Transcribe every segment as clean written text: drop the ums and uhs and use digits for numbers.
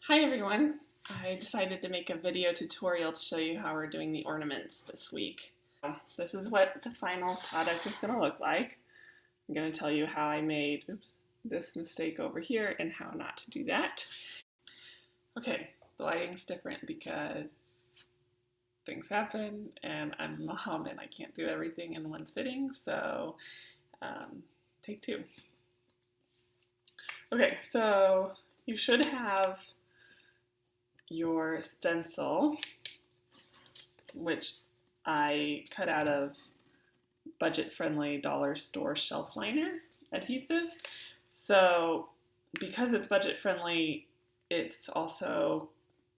Hi everyone! I decided to make a video tutorial to show you how we're doing the ornaments this week. This is what the final product is going to look like. I'm going to tell you how I made this mistake over here and how not to do that. Okay, the lighting's different because things happen and I'm a mom and I can't do everything in one sitting, so take two. Okay, so you should have your stencil, which I cut out of budget-friendly dollar store shelf liner adhesive. So because it's budget-friendly, it's also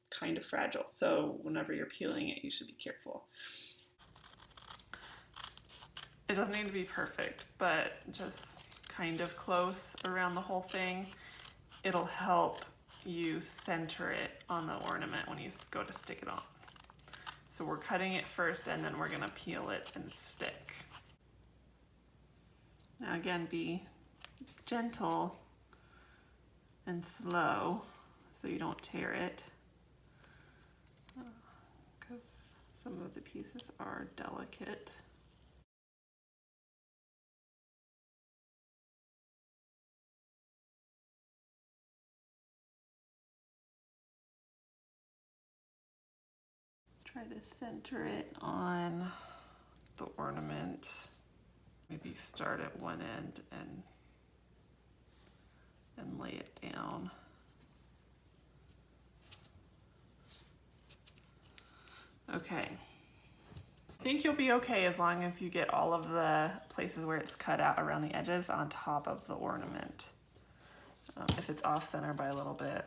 kind of fragile. So whenever you're peeling it, you should be careful. It doesn't need to be perfect, but just kind of close around the whole thing. It'll help you center it on the ornament when you go to stick it on. So we're cutting it first and then we're going to peel it and stick. Now again, be gentle and slow so you don't tear it, because some of the pieces are delicate. Try to center it on the ornament. Maybe start at one end and lay it down. Okay. I think you'll be okay as long as you get all of the places where it's cut out around the edges on top of the ornament. If it's off center by a little bit,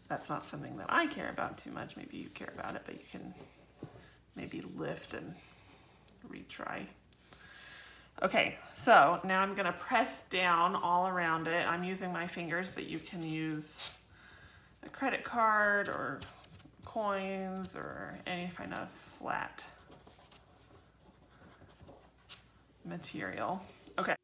that's not something that I care about too much. Maybe you care about it, but you can maybe lift and retry. Okay, so now I'm gonna press down all around it. I'm using my fingers, but you can use a credit card or coins or any kind of flat material. Okay.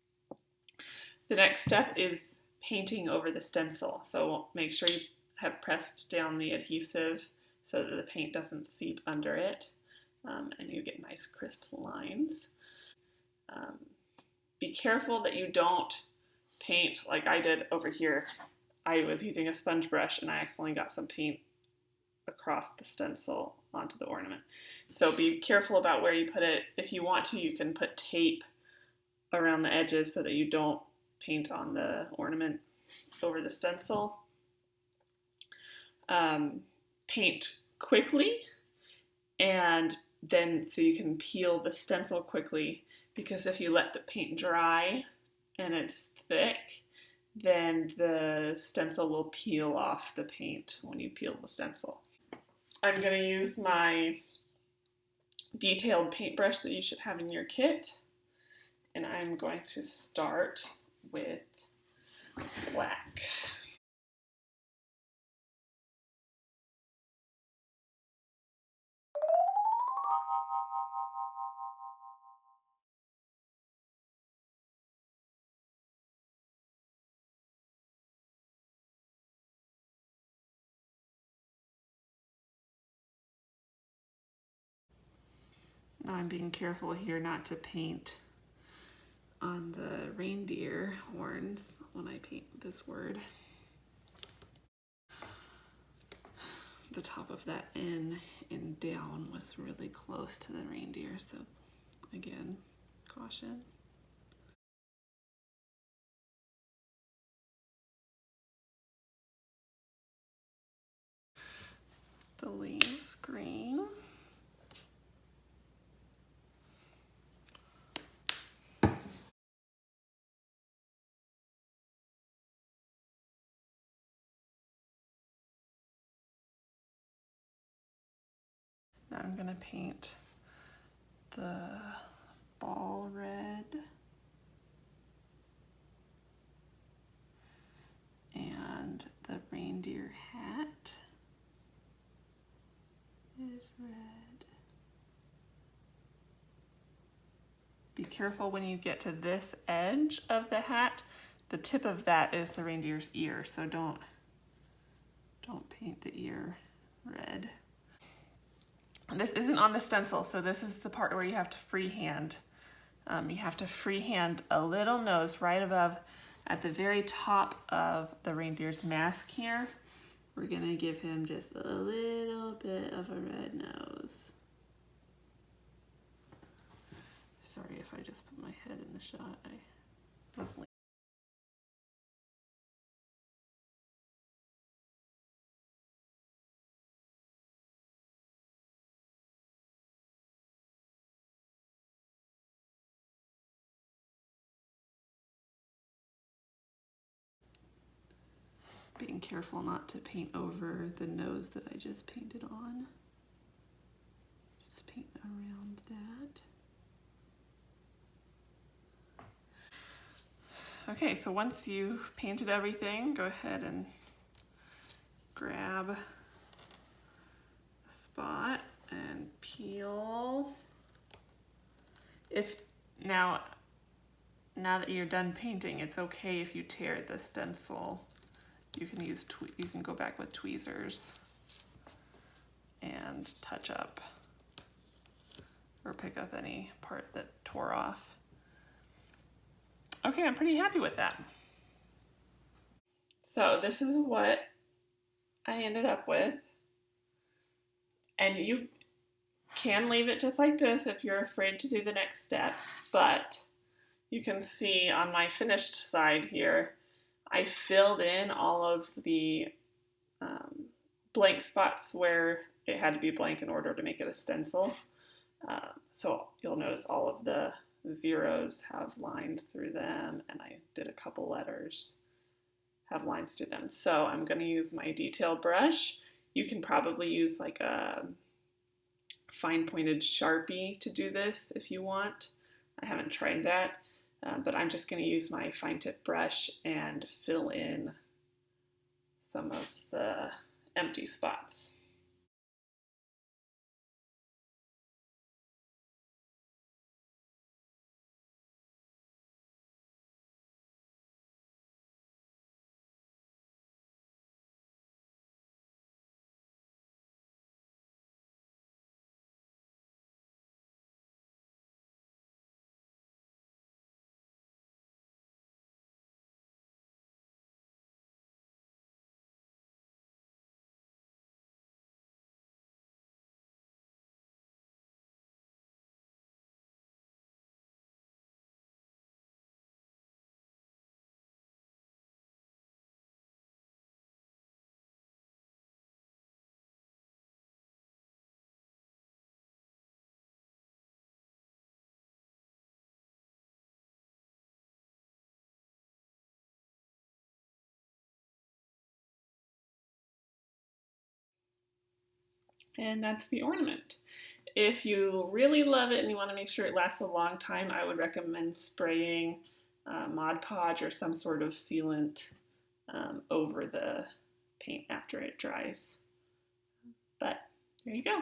The next step is painting over the stencil. So make sure you have pressed down the adhesive so that the paint doesn't seep under it, and you get nice crisp lines. Be careful that you don't paint like I did over here. I was using a sponge brush and I accidentally got some paint across the stencil onto the ornament. So be careful about where you put it. If you want to, you can put tape around the edges so that you don't paint on the ornament over the stencil. Paint quickly, and then so you can peel the stencil quickly, because if you let the paint dry and it's thick, then the stencil will peel off the paint when you peel the stencil. I'm going to use my detailed paintbrush that you should have in your kit, and I'm going to start with black. Now I'm being careful here not to paint on the reindeer horns when I paint this word. The top of that N and down was really close to the reindeer, so again, caution. The leaves green. Now I'm going to paint the ball red and the reindeer hat is red. Be careful when you get to this edge of the hat. The tip of that is the reindeer's ear, so don't Don't paint the ear red. This isn't on the stencil, so this is the part where you have to freehand. You have to freehand a little nose right above at the very top of the reindeer's mask here. We're gonna give him just a little bit of a red nose. Sorry if I just put my head in the shot. I was being careful not to paint over the nose that I just painted on. Just paint around that. Okay, so once you've painted everything, go ahead and grab a spot and peel. Now that you're done painting, it's okay if you tear the stencil. You can go back with tweezers and touch up or pick up any part that tore off. Okay, I'm pretty happy with that. So this is what I ended up with. And you can leave it just like this if you're afraid to do the next step, but you can see on my finished side here, I filled in all of the blank spots where it had to be blank in order to make it a stencil. So you'll notice all of the zeros have lines through them, and I did a couple letters have lines through them. So I'm going to use my detail brush. You can probably use like a fine pointed Sharpie to do this if you want. I haven't tried that. But I'm just going to use my fine tip brush and fill in some of the empty spots. And that's the ornament. If you really love it and you want to make sure it lasts a long time, I would recommend spraying Mod Podge or some sort of sealant over the paint after it dries. But there you go.